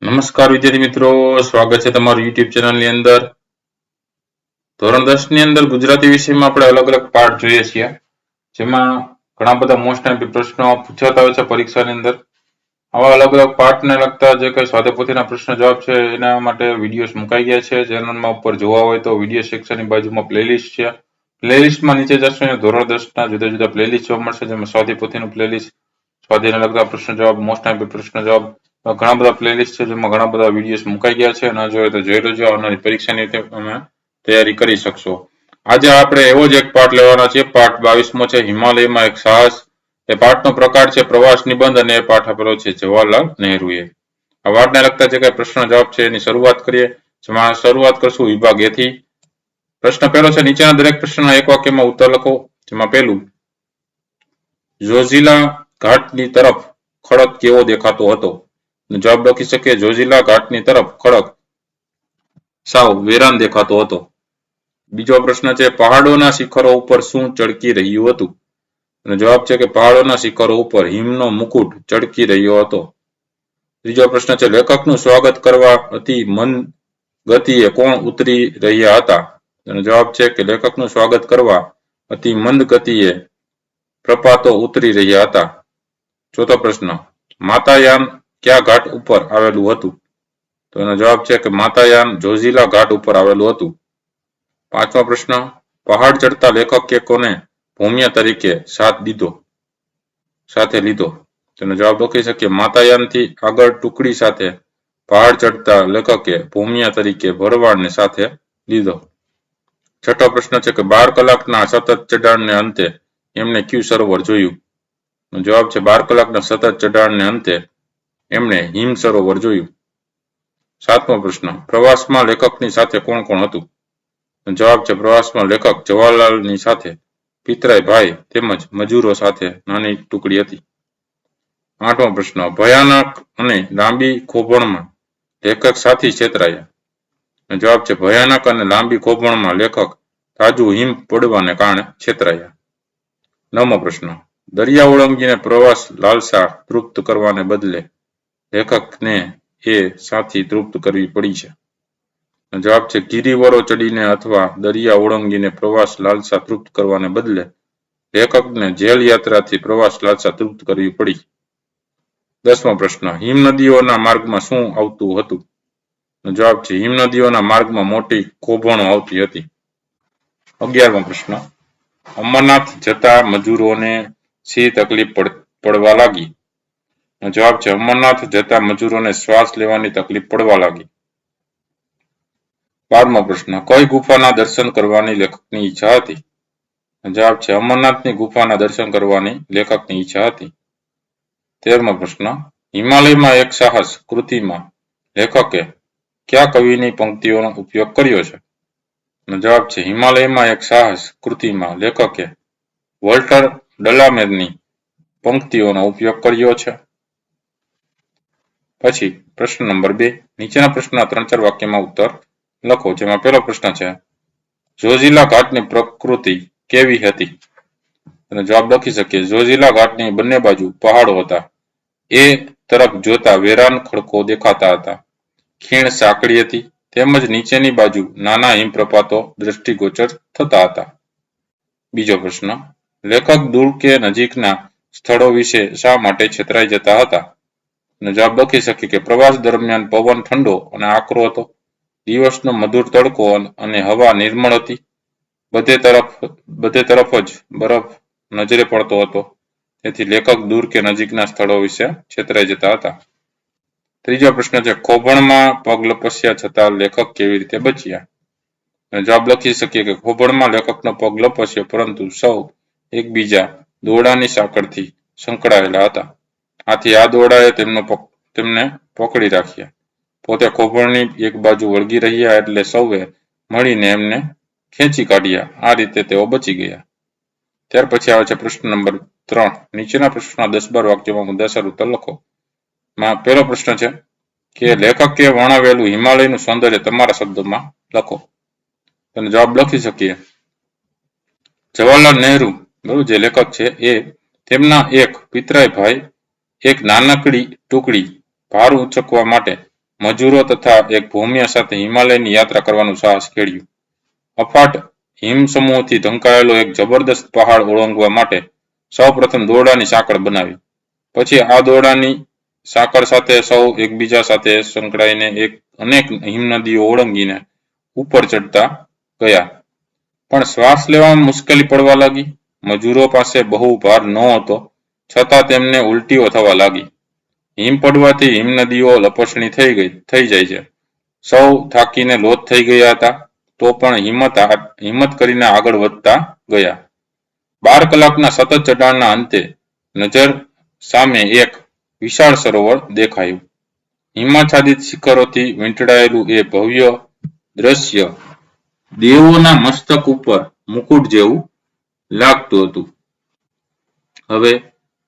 નમસ્કાર વિદ્યાર્થી મિત્રો, સ્વાગત છે તમારું યુટ્યુબ ચેનલની અંદર. ધોરણ 10 ની અંદર ગુજરાતી વિષયમાં આપણે અલગ અલગ પાઠ જોઈએ છીએ, જેમાં ઘણા બધા મોસ્ટ એમપી પ્રશ્નો પૂછાતા હોય છે પરીક્ષાની અંદર. આવા અલગ અલગ પાઠને લગતા જે કઈ સ્વાધ્યાયપોથીના પ્રશ્ન જવાબ છે એના માટે વિડીયોઝ મુકાઈ ગયા છે. ચેનલમાં ઉપર જોવા હોય તો વિડીયો સેક્શનની બાજુમાં પ્લેલિસ્ટ છે. પ્લેલિસ્ટમાં નીચે જશો ધોરણ 10 ના જુદા જુદા પ્લેલિસ્ટ જોવા મળશે, જેમાં સ્વાધ્યાયપોથીનું પ્લેલિસ્ટ, સ્વાધ્યાયને લગતા પ્રશ્ન જવાબ, મોસ્ટ એમપી પ્રશ્ન જવાબ, ઘણા બધા પ્લેલિસ્ટ છે જેમાં ઘણા બધા વિડીયોઝ મુકાઈ ગયા છે. ન જોઈએ તો જોઈ લેજો, આવનારી પરીક્ષાની તમે તૈયારી કરી શકશો. આજે આપણે એવો જ એક પાઠ લેવાના છે. પાઠ 22મો છે, હિમાલયમાં એક સાહસ. એ પાઠનો પ્રકાર છે પ્રવાસ નિબંધ અને એ પાઠ આપેલો છે જવાહરલાલ નહેરુએ. આ પાઠને લગતા જે કઈ પ્રશ્ન જવાબ છે એની શરૂઆત કરીએ. જેમાં શરૂઆત કરશું વિભાગ એ થી. પ્રશ્ન પહેલો છે, નીચેના દરેક પ્રશ્નના એક વાક્યમાં ઉત્તર લખો. જેમાં પહેલું, જોજીલા ઘાટની તરફ ખડક કેવો દેખાતો હતો? જવાબ લખી શકીએ, જોજીલા ઘાટની તરફ ખડક સાવ વેરાન દેખાતો હતો. બીજો પ્રશ્ન છે, પહાડોના શિખરો ઉપર શું ચળકી રહ્યું હતું? અને જવાબ છે કે પહાડોના શિખરો ઉપર હિમનો મુકુટ ચળકી રહ્યો હતો. ત્રીજો પ્રશ્ન છે, લેખકનું સ્વાગત કરવા અતિ મંદ ગતિએ કોણ ઉતરી રહ્યા હતા? અને જવાબ છે કે લેખકનું સ્વાગત કરવા અતિ મંદ ગતિએ પ્રપાતો ઉતરી રહ્યા હતા. ચોથો પ્રશ્ન, માતાયાન કયા ઘાટ ઉપર આવેલું હતું? તો એનો જવાબ છે કે માતાયાન જોજીલા ઘાટ ઉપર આવેલું હતું. પાંચમો પ્રશ્ન, પહાડ ચડતા લેખકે કોને ભૂમિયા તરીકે સાથે લીધો? તેનો જવાબ લખી શકીએ, માતાયાનથી આગળ ટુકડી સાથે પહાડ ચડતા લેખકે ભૂમિયા તરીકે ભરવાડને સાથે લીધો. છઠ્ઠો પ્રશ્ન છે કે 12 કલાકના સતત ચઢાણને અંતે એમને કયું સરોવર જોયું? જવાબ છે 12 કલાકના સતત ચઢાણને અંતે એમણે હિમ સરોવર જોયું. સાતમો પ્રશ્ન, પ્રવાસમાં લેખકની સાથે કોણ કોણ હતું? જવાબ છે પ્રવાસમાં લેખક જવાહરલાલની સાથે પિતરાઈ ભાઈ તેમજ મજૂરો સાથે નાની ટુકડી હતી. આઠમો પ્રશ્ન, ભયાનક અને લાંબી ખોભણમાં લેખક સાથી છેતરાયા? જવાબ છે ભયાનક અને લાંબી ખોભણમાં લેખક તાજું હિમ પડવાને કારણે છેતરાયા. નવમો પ્રશ્ન, દરિયા ઓળંગીને પ્રવાસ લાલસા તૃપ્ત કરવાને બદલે લેખકને એ સાથી તૃપ્ત કરવી પડી છે. જવાબ છે ગિરિવરો ચડીને અથવા દરિયા ઓળંગીને પ્રવાસ લાલસા તૃપ્ત કરવાને બદલે લેખકને જેલ યાત્રાથી પ્રવાસ લાલસા તૃપ્ત કરવી પડી. 10મો પ્રશ્ન, હિમનદીઓના માર્ગમાં શું આવતું હતું? જવાબ છે હિમનદીઓના માર્ગમાં મોટી ખોભણો આવતી હતી. 11મો પ્રશ્ન, અમરનાથ જતા મજૂરોને શી તકલીફ પડવા લાગી? જવાબ છે અમરનાથ જતા મજૂરોને શ્વાસ લેવાની તકલીફ પડવા લાગી. 12મો પ્રશ્ન, કઈ ગુફાના દર્શન કરવાની લેખકની ઈચ્છા હતી? જવાબ છે અમરનાથની ગુફાના દર્શન કરવાની લેખકની ઈચ્છા હતી. 13મો પ્રશ્ન, હિમાલયમાં એક સાહસ કૃતિમાં લેખકે કયા કવિની પંક્તિઓનો ઉપયોગ કર્યો છે? જવાબ છે હિમાલયમાં એક સાહસ કૃતિમાં લેખકે વોલ્ટર ડલામેરની પંક્તિઓનો ઉપયોગ કર્યો છે. પછી પ્રશ્ન નંબર 2, નીચેના પ્રશ્નના 3-4 વાક્યમાં ઉત્તર લખો. જેમાં પહેલો પ્રશ્ન છે, જોજીલા ઘાટની પ્રકૃતિ કેવી હતી? અને જવાબ લખી શકીએ, જોજીલા ઘાટની બંને બાજુ પહાડો હતા. એ તરફ જોતા વેરાન ખડકો દેખાતા હતા. ખીણ સાંકડી હતી તેમજ નીચેની બાજુ નાના હિમપ્રપાતો દ્રષ્ટિગોચર થતા હતા. બીજો પ્રશ્ન, લેખક દૂર કે નજીકના સ્થળો વિશે શા માટે છેતરાઈ જતા હતા? અને જવાબ લખી શકીએ કે પ્રવાસ દરમિયાન પવન ઠંડો અને આકરો હતો. દિવસનો મધુર તડકો અને હવા નિર્મળ હતી. બધે તરફ જ બરફ નજરે પડતો હતો. તેથી લેખક દૂર કે નજીકના સ્થળો વિશે છેતરાઈ જતા હતા. ત્રીજો પ્રશ્ન છે, ખોભણમાં પગ લપસ્યા છતાં લેખક કેવી રીતે બચ્યા? જવાબ લખી શકીએ કે ખોભણમાં લેખકનો પગ લપસ્યો, પરંતુ સૌ એકબીજા દોરડાની સાંકળથી સંકળાયેલા હતા. આથી આ દોરડાએ તેમને પકડી રાખ્યા. પોતે ખોભણની એક બાજુ વળગી રહ્યા એટલે સૌએ મળીને એમને ખેંચી કાઢ્યા. આ રીતે તેઓ બચી ગયા. ત્યાર પછી આવે છે પ્રશ્ન નંબર 3, નીચેના પ્રશ્નના 10-12 વાક્યોમાં મુદ્દાસર ઉત્તર લખો. માં પહેલો પ્રશ્ન છે કે લેખકે વર્ણવેલું હિમાલયનું સૌંદર્ય તમારા શબ્દોમાં લખો. તેનો જવાબ લખી શકીએ, જવાહરલાલ નહેરુ બરોબર જે લેખક છે એ તેમના એક પિતરાઈ ભાઈ એક નાનકડી ટુકડી ભાર ઉંચકવા માટે મજૂરો તથા એક ભૂમિયા સાથે હિમાલયની યાત્રા કરવાનું સાહસ ખેડ્યું. અફાટ હિમસમૂહથી ઢંકાયેલો એક જબરદસ્ત પહાડ ઓળંગવા માટે સૌપ્રથમ દોરડાની સાંકળ બનાવી. પછી આ દોરડાની સાંકળ સાથે સૌ એકબીજા સાથે સંકળાઈને અનેક હિમનદીઓ ઓળંગીને ઉપર ચડતા ગયા. પણ શ્વાસ લેવામાં મુશ્કેલી પડવા લાગી. મજૂરો પાસે બહુ ભાર નહોતો, છતાં તેમને ઉલટીઓ થવા લાગી. હિમ પડવાથી હિમનદીઓ લપસણી થઈ જાય છે. સૌ થાકીને લોથ થઈ ગયા હતા, તો પણ હિંમત કરીને આગળ વધતા ગયા. 12 કલાકના સતત ચઢાણના અંતે નજર સામે એક વિશાળ સરોવર દેખાયું. હિમાચ્છાદિત શિખરોથી વીંટળાયેલું એ ભવ્ય દ્રશ્ય દેવોના મસ્તક ઉપર મુકુટ જેવું લાગતું હતું. હવે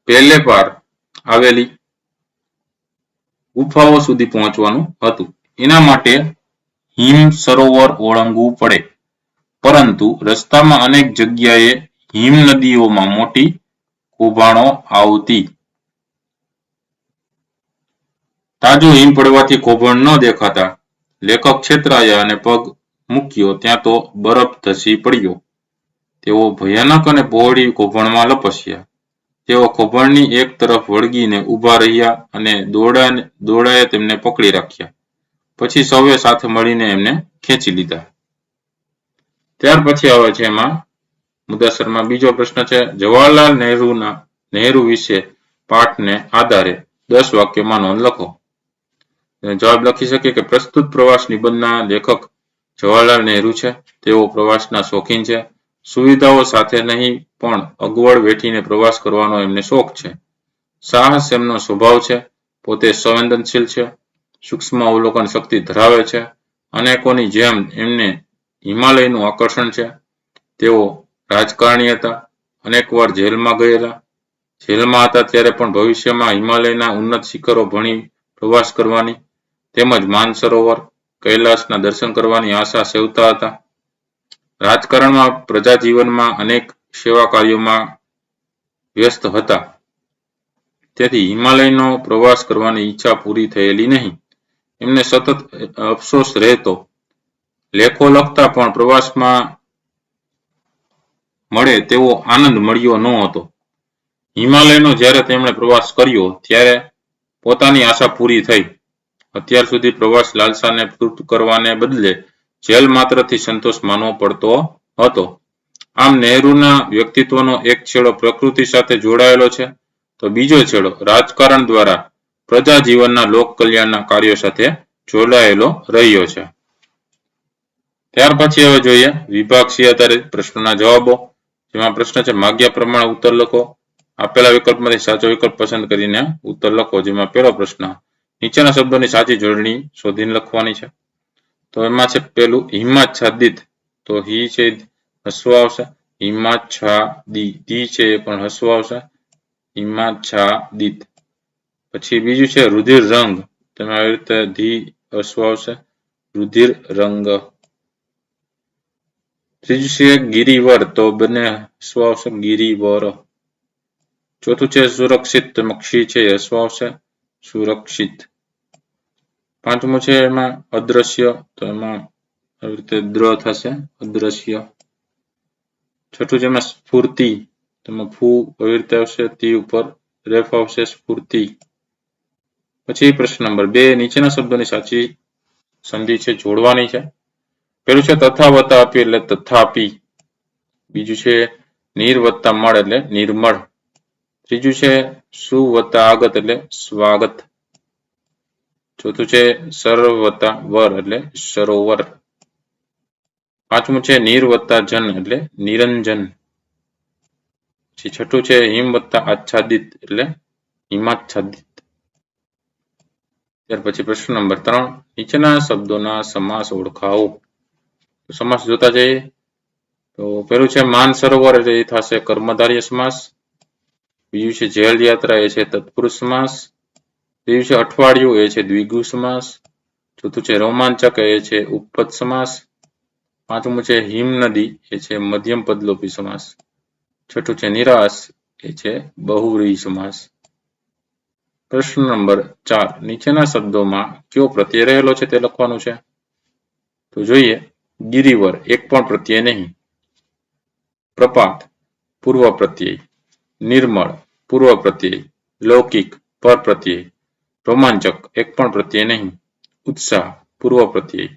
પહેલે પાર આવેલી ગુફાઓ સુધી પહોંચવાનું હતું. એના માટે હિમ સરોવર ઓળંગવું પડે, પરંતુ રસ્તામાં અનેક જગ્યાએ હિમનદીઓમાં મોટી કુભાણો આવતી. તાજો હિમ પડવાથી કૌભાંડ ન દેખાતા લેખક છેતરાયા અને પગ મૂક્યો ત્યાં તો બરફ ધસી પડ્યો. તેઓ ભયાનક અને પહોળી કૌભાંડમાં લપસ્યા. તેઓ કૌભાંડની એક તરફ વળગીને ઊભા રહ્યા અને દોરડાએ તેમને પકડી રાખ્યા. પછી સૌએ સાથે મળીને એમને ખેંચી લીધા. ત્યાર પછી આવે છે એમાં મુદ્દાસરમાં બીજો પ્રશ્ન છે, જવાહરલાલ નહેરુ વિશે પાઠને આધારે 10 વાક્યોમાં નોંધ લખો. જવાબ લખી શકીએ કે પ્રસ્તુત પ્રવાસ નિબંધના લેખક જવાહરલાલ નહેરુ છે. તેઓ પ્રવાસના શોખીન છે. સુવિધાઓ સાથે નહીં પણ અગવડ વેઠીને પ્રવાસ કરવાનો એમને શોખ છે. સાહસ એમનો સ્વભાવ છે. પોતે સંવેદનશીલ છે. સૂક્ષ્મ અવલોકન શક્તિ ધરાવે છે. અનેકોની જેમ એમને હિમાલયનું આકર્ષણ છે. તેઓ રાજકારણી હતા. અનેકવાર જેલમાં ગયેલા. જેલમાં હતા ત્યારે પણ ભવિષ્યમાં હિમાલયના ઉન્નત શિખરો ભણી પ્રવાસ કરવાની તેમજ માનસરોવર કૈલાસના દર્શન કરવાની આશા સેવતા હતા. રાજકારણમાં પ્રજા જીવનમાં અનેક સેવા કાર્યોમાં વ્યસ્ત હતા. તેથી હિમાલયનો પ્રવાસ કરવાની ઈચ્છા પૂરી થયેલી નહીં. એમને સતત અફસોસ રહેતો. લેખો લખતા પણ પ્રવાસમાં મળે તેવો આનંદ મળ્યો ન હતો. હિમાલયનો જ્યારે તેમણે પ્રવાસ કર્યો ત્યારે પોતાની આશા પૂરી થઈ. અત્યાર સુધી પ્રવાસ લાલસાને પૂર્ત કરવાને બદલે જેલ માત્રથી સંતોષ માનવો પડતો હતો. આમ નહેરુના વ્યક્તિત્વનો એક છેડો પ્રકૃતિ સાથે જોડાયેલો છે, તો બીજો છેડો રાજકારણ દ્વારા પ્રજા જીવનના લોક કલ્યાણના કાર્યો સાથે જોડાયેલો રહ્યો છે. ત્યાર પછી હવે જોઈએ વિભાગ સી આધારિત પ્રશ્નોના જવાબો. જેમાં પ્રશ્ન છે, માગ્યા પ્રમાણે ઉત્તર લખો. આપેલા વિકલ્પમાંથી સાચો વિકલ્પ પસંદ કરીને ઉત્તર લખો. જેમાં પહેલો પ્રશ્ન, નીચેના શબ્દોની સાચી જોડણી શોધીને લખવાની છે. તો એમાં છે પેલું હિમાચ્છાદિત. તો હી છે હસવો આવશે. હિમાચ્છાદી છે એ પણ હસવો આવશે. હિમાચ્છાદિત. પછી બીજું છે રુધિર રંગ. તમે આવી રીતે ધી હસવો આવશે. રુધિર રંગ. ત્રીજું છે ગિરિવર. તો બંને હસવો આવશે. ગિરિવર. ચોથું છે સુરક્ષિત. તેમાં ક્ષી છે એ હસવો આવશે. સુરક્ષિત. પાંચમું છે એમાં અદ્રશ્ય. તો એમાં આવી રીતે દ્ર થશે. અદ્રશ્ય. છઠ્ઠું છે એમાં સ્ફૂર્તિ. તેમાં ફૂ આવી રીતે આવશે. તી ઉપર રેફ આવશે. સ્ફૂર્તિ. પછી પ્રશ્ન નંબર 2, નીચેના શબ્દોની સાચી સંધિ છે જોડવાની છે. પેલું છે તથા વત્તા આપી એટલે તથાપી. બીજું છે નીર વત્તા મળ એટલે નિર્મળ. ત્રીજું છે સુ વત્તા આગત એટલે સ્વાગત. ચોથું છે સર્વ વત્તા વર એટલે સરોવર. પાંચમું છે નીર વત્તા જન એટલે નિરંજન. પછી છઠ્ઠું છે હિમ વત્તા આચ્છાદિત એટલે હિમાચ્છાદિત. ત્યાર પછી પ્રશ્ન નંબર 3, નીચેના શબ્દોના સમાસ ઓળખાવો. સમાસ જોતા જઈએ. તો પેલું છે માનસરોવર એટલે એ થશે કર્મધારય સમાસ. બીજું છે જેલ યાત્રા એ છે તત્પુરુષ સમાસ. ત્રીજું છે અઠવાડિયું એ છે દ્વિગુ સમાસ. ચોથું છે રોમાંચક એ છે ઉપપદ સમાસ. પાંચમું છે હિમનદી એ છે મધ્યમ પદલોપી સમાસ. છઠ્ઠું છે નિરાશ એ છે બહુવ્રીહી સમાસ. પ્રશ્ન નંબર 4 નીચેના શબ્દોમાં કયો પ્રત્યય રહેલો છે તે લખવાનું છે. તો જોઈએ ગિરિવર એક પણ પ્રત્યય નહીં. પ્રપાત પૂર્વ પ્રત્યય. નિર્મળ પૂર્વ પ્રત્યય. લૌકિક પર પ્રત્યય. રોમાંચક એક પણ પ્રત્યય નહીં. ઉત્સાહ પૂર્વ પ્રત્યય.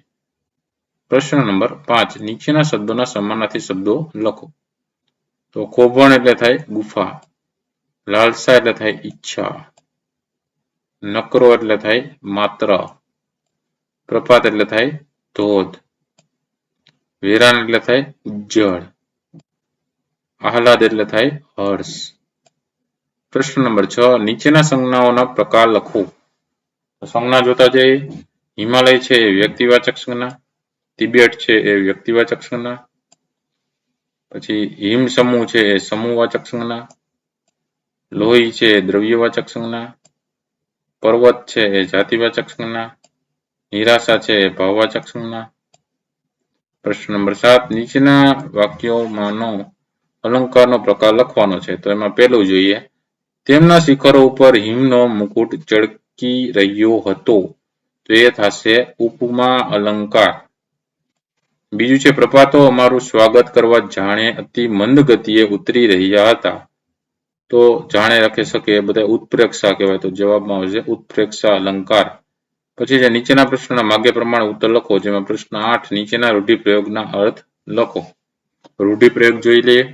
પ્રશ્ન નંબર 5 નીચેના શબ્દોના સમાનાર્થી શબ્દો લખો. તો ખોભણ એટલે થાય ગુફા. લાલસા એટલે થાય ઈચ્છા. નકરો એટલે થાય માત્ર. પ્રપાત એટલે થાય ધોધ. વેરાન એટલે થાય ઉજ્જળ. આહલાદ એટલે થાય હર્ષ. પ્રશ્ન નંબર 6 નીચેના સંજ્ઞાઓના પ્રકાર લખો. સંજ્ઞા જોતા જઈએ. હિમાલય છે એ વ્યક્તિવાચક સંજ્ઞા. તિબેટ છે એ વ્યક્તિવાચક સંજ્ઞા. પછી હિમ સમૂહ છે એ સમૂહવાચક સંજ્ઞા. લોહી છે એ દ્રવ્યવાચક સંજ્ઞા. પર્વત છે એ જાતિવાચક સંજ્ઞા. નિરાશા છે એ ભાવવાચક સંજ્ઞા. પ્રશ્ન નંબર 7 નીચેના વાક્યોમાંનો અલંકારનો પ્રકાર લખવાનો છે. તો એમાં પહેલું જોઈએ તેમના શિખરો ઉપર હિમનો મુકુટ ચળકી રહ્યો હતો. તો એ થશે ઉપમા અલંકાર. બીજું છે પ્રપાતો અમારું સ્વાગત કરવા જાણે અતિ મંદ ગતિએ ઉતરી રહ્યા હતા. તો જાણે લખી શકે એ બધા ઉત્પ્રેક્ષા કહેવાય. તો જવાબમાં આવશે ઉત્પ્રેક્ષા અલંકાર. પછી છે નીચેના પ્રશ્નના માગ્ય પ્રમાણે ઉત્તર લખો. જેમાં પ્રશ્ન 8 નીચેના રૂઢિપ્રયોગના અર્થ લખો. રૂઢિપ્રયોગ જોઈ લઈએ.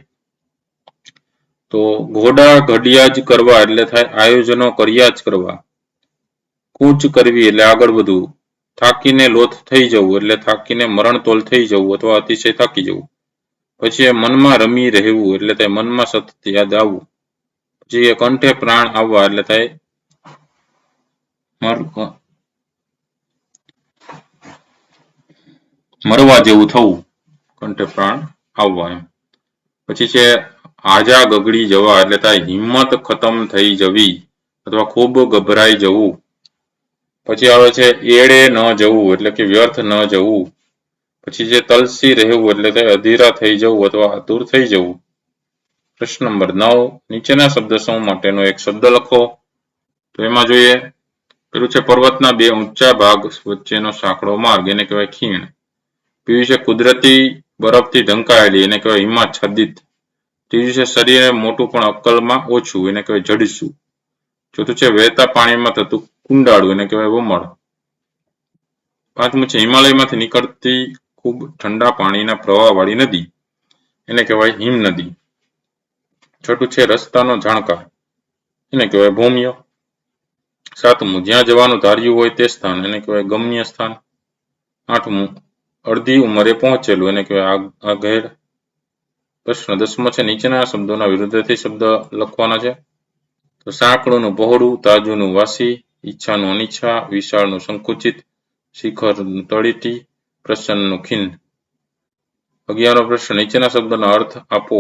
તો ઘોડા ઘડિયા જ કરવા એટલે થાય આયોજનો કર્યા જ કરવા. કૂચ કરવી એટલે આગળ વધવું. થાકીને લોથ થઈ જવું એટલે થાકીને મરણતોલ થઈ જવું અથવા અતિશય થાકી જવું. પછી મનમાં રમી રહેવું એટલે થાય મનમાં સતત યાદ આવવું. પછી કંઠે પ્રાણ આવવા એટલે થાય મરવા જેવું થવું. કંઠે પ્રાણ આવવા એમ. પછી છે હાજા ગગડી જવા એટલે થાય હિંમત ખતમ થઈ જવી અથવા ખૂબ ગભરાઈ જવું. પછી આવે છે એળે ન જવું એટલે કે વ્યર્થ ન જવું. પછી જે તલસી રહેવું એટલે થાય અધીરા થઈ જવું અથવા આતુર થઈ જવું. પ્રશ્ન નંબર 9 નીચેના શબ્દ સમૂહ માટેનો એક શબ્દ લખો. તો એમાં જોઈએ પેલું છે પર્વતના બે ઊંચા ભાગ વચ્ચેનો સાંકડો માર્ગ એને કહેવાય ખીણ. બીજું છે કુદરતી બરફથી ઢંકાયેલી એને કહેવાય હિમાચ્છાદિત. ત્રીજું છે શરીરે મોટું પણ અક્કલમાં ઓછું એને કહેવાય જડસું. ચોથું છે વહેતા પાણીમાં થતું કુંડાળું એને કહેવાય વમળ. પાંચમું છે હિમાલયમાંથી નીકળતી ખૂબ ઠંડા પાણીના પ્રવાહવાળી નદી એને કહેવાય હિમ નદી. છઠ્ઠું છે રસ્તાનો જાણકાર એને કહેવાય ભૌમ્ય. સાતમું જ્યાં જવાનું ધાર્યું હોય તે સ્થાન એને કહેવાય ગમ્ય સ્થાન. આઠમું અડધી ઉંમરે પહોંચેલું એને કહેવાય આઘેડ. પ્રશ્ન 10મો છે નીચેના શબ્દોના વિરુદ્ધથી શબ્દ લખવાના છે. તો સાંકડુંનું પહોળું, તાજુનું વાસી, ઈચ્છાનું અનિચ્છા, વિશાળનું સંકુચિત, શિખરનું તળીટી, પ્રસન્નનું ખિન્ન. 11મો પ્રશ્ન નીચેના શબ્દોના અર્થ આપો.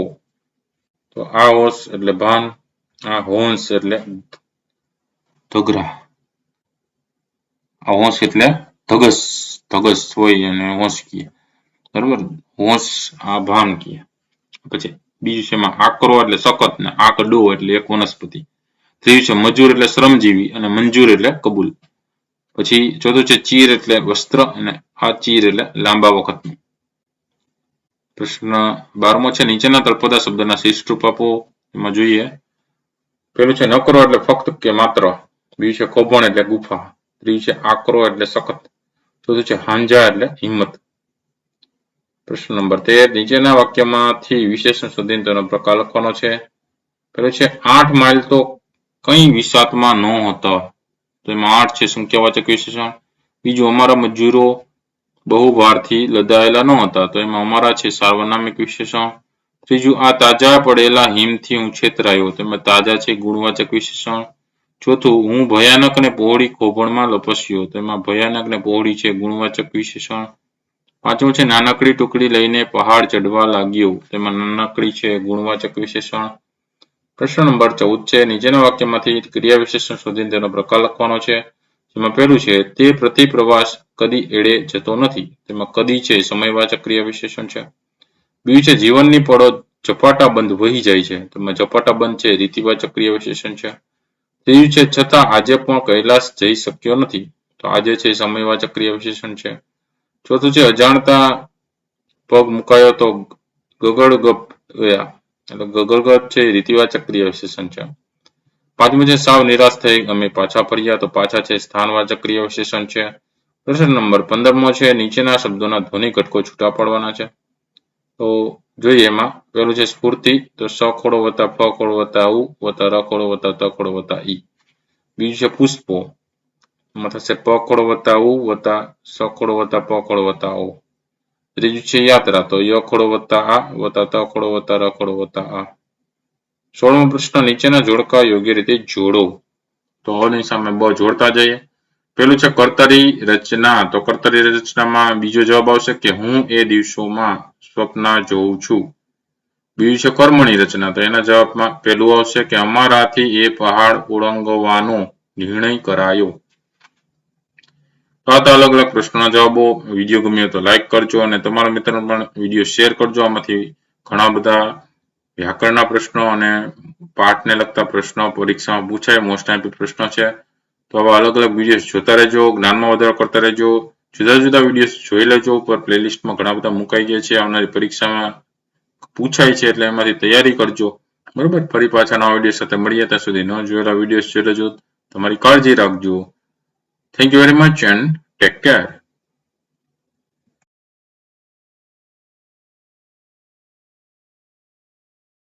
તો આ હોશ એટલે ભાન, આ હોંશ એટલે ધગરા. આ હોશ એટલે ધગસ ધગસ હોય અને હોશ કીએ બરોબર. હોશ આ ભાન કીએ. પછી બીજું છે એમાં આકરો એટલે સખત ને આકડો એટલે એક વનસ્પતિ. ત્રીજું છે મજૂર એટલે શ્રમજીવી અને મંજૂર એટલે કબૂલ. પછી ચોથું છે ચીર એટલે વસ્ત્ર અને આ ચીર એટલે લાંબા વખતનું. પ્રશ્ન 12મો છે નીચેના તળપદા શબ્દના શિષ્ટરૂપ આપો. એમાં જોઈએ પેલું છે નકરો એટલે ફક્ત કે માત્ર. બીજું છે ખોભણ એટલે ગુફા. ત્રીજું છે આકરો એટલે સખત. ચોથું છે હાંજા એટલે હિંમત. પ્રશ્ન નંબર 13 નીચેના વાક્યમાંથી વિશેષણ શોધીને તેનો પ્રકાર લખવાનો છે. પેલું છે 8 માઇલ તો કઈ વિસાતમાં નહોતા. તો એમાં 8 છે સંખ્યાવાચક વિશેષણ. બીજું અમારા મજૂરો બહુ ભારથી લદાયેલા ન હતા. તો એમાં અમારા છે સાર્વનામિક વિશેષણ. ત્રીજું આ તાજા પડેલા હિમથી હું છેતરાયો. તો એમાં તાજા છે ગુણવાચક વિશેષણ. ચોથું હું ભયાનક અને પહોળી ખોભણમાં લપસ્યો. તો એમાં ભયાનક અને પહોળી છે ગુણવાચક વિશેષણ. પાંચમું છે નાનકડી ટુકડી લઈને પહાડ ચડવા લાગ્યો. તેમાં નાનકડી છે ગુણવાચક વિશેષણ. પ્રશ્ન નંબર 14 છે નીચેના વાક્યમાંથી ક્રિયા વિશેષણ શોધીને તેનો પ્રકાર લખવાનો છે. જેમાં પહેલું છે તે પ્રતિપ્રવાસ કદી એળે જતો નથી. તેમાં કદી છે સમયવાચક ક્રિયા વિશેષણ છે. બીજું છે જીવનની પળો ઝપાટા બંધ વહી જાય છે. તેમાં ઝપાટા બંધ છે રીતિવાચક ક્રિયા વિશેષણ છે. ત્રીજું છે છતાં આજે પણ કૈલાસ જઈ શક્યો નથી. તો આજે છે સમયવાચક ક્રિયા વિશેષણ છે. ચોથું છે અજાણતા પગ મુકાયો તો ગગડગપ ગયા. એટલે ગગડગપ છે એ રીતિવાચક ક્રિયા વિશેષણ છે. પાંચમું છે સાવ નિરાશ થઈ અમે પાછા ફર્યા. તો પાછા છે સ્થાનવાચક ક્રિયા વિશેષણ છે. પ્રશ્ન નંબર 15મો છે નીચેના શબ્દોના ધ્વનિ ઘટકો છૂટા પાડવાના છે. તો જોઈએ એમાં પહેલું છે સ્ફૂર્તિ. તો સ ખોડો વત્તા ફ ખોડો વત્તા ઉ વત્તા ર ખોડો વત્તા ત ખોડો વત્તા ઈ. બીજું છે પુષ્પો. એમાં થશે પ ખોડો વત્તા ઉ વત્તા સ ખોડો વત્તા પ ખોડો વત્તા ઓ. ત્રીજું છે યાત્રા. તો ય ખોડો વત્તા આ વત્તા ત ખોડો વત્તા ર ખોડો વત્તા આ. 16મો પ્રશ્ન નીચેના જોડકા યોગ્ય રીતે જોડો. તો અની સામે બ જોડતા જઈએ. પેલું છે કર્તરી રચના. તો કર્તરી રચનામાં બીજો જવાબ આવશે કે હું એ દિવસોમાં સ્વપ્ન જોઉં છું. બીજું છે કર્મણી રચના. તો એના જવાબમાં પેલું આવશે કે અમારાથી એ પહાડ ઓળંગવાનો નિર્ણય કરાયો. તો આ અલગ અલગ પ્રશ્નોના જવાબો. વિડીયો ગમ્યો તો લાઈક કરજો અને તમારા મિત્રોને પણ વિડીયો શેર કરજો. આમાંથી ઘણા બધા વ્યાકરણના પ્રશ્નો અને પાઠને લગતા પ્રશ્નો પરીક્ષામાં પૂછાય મોસ્ટ આઈએમપી પ્રશ્નો છે. તો આવા અલગ અલગ વિડીયો જોતા રહેજો, જ્ઞાનમાં વધારો કરતા રહેજો. જુદા જુદા વિડીયો જોઈ લેજો. ઉપર પ્લેલિસ્ટમાં ઘણા બધા મુકાઈ ગયા છે. આવનારી પરીક્ષામાં પૂછાય છે એટલે એમાંથી તૈયારી કરજો. બરોબર. ફરી પાછા નવા વિડીયો સાથે મળીએ. ત્યાં સુધી ન જોયેલા વિડીયો જોઈ લેજો. તમારી કાળજી રાખજો. Thank you very much and take care.